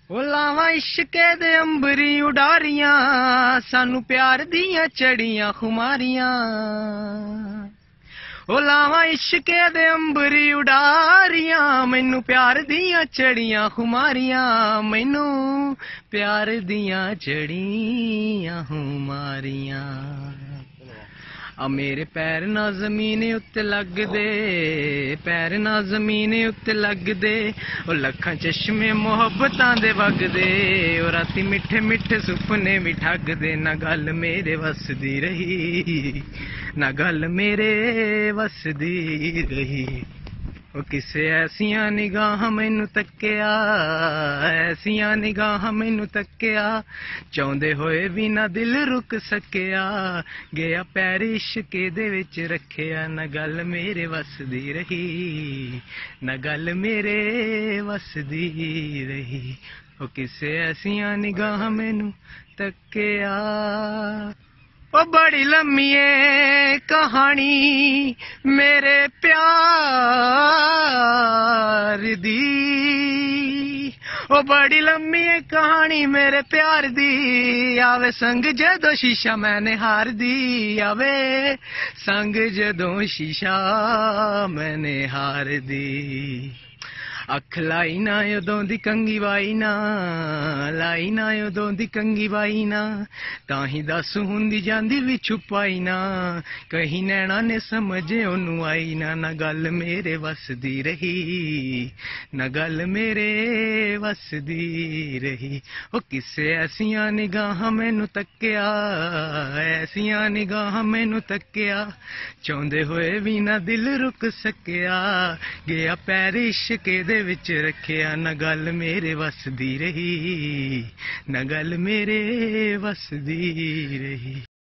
ओ लावां इश्के दे अंबरी उडारियां, सानू प्यार दियां चढ़ियां खुमारियां। ओ लावां इश्के दे अंबरी उडारियां, मैनू प्यार दियां चढ़ियां खुमारियां, मैनू प्यार दियां चढ़ियां खुमारियां। आ मेरे पैर ना जमीन उत्ते लगदे, पैर ना जमीन उत्ते लगदे, ओ लखां चश्मे मोहब्बतां दे वगदे, ओ राती मिठे मिठे सुपने भी ठगदे। ना गल मेरे वस दी रही, ना गल मेरे वस दी रही। ओ किसे ऐसियां निगाह मैनू तक्किया, ऐसियां निगाह मैनू तक्किया, चाहुंदे होए भी ना दिल रुक सकिया, गया पैर इश्के दे विच रखिया। ना गल मेरे वस दी रही, ना गल मेरे वस दी रही। ओ किसे ऐसियां निगाह मैनू तक्किया। ओ बड़ी लम्मी ए कहानी मेरे प्यार दी, ओ बड़ी लम्मी ए कहानी मेरे प्यार दी, आवे संग जदों शीशा मैंने हार दी, आवे संग जदों शीशा मैंने हार दी। अख लाई ना उदों दी कंगी वाई ना, लाई ना उदों दी कंगी वाई ना, ताही दस हुंदी जांदी भी छुपाई ना, कहीं नैना ने समझे ओनू आई ना। ना गल मेरे वस दी रही, ना गल मेरे वस दी रही। ओ किसे ऐसियां निगाह मैनू तक्किया, ऐसियां निगाह मैनू तक्किया, चाहुंदे होए भी ना दिल रुक सकिया, गया पैर इश्के दे विच रखिया। ना गल मेरे वस दी रही, ना गल मेरे वस दी रही।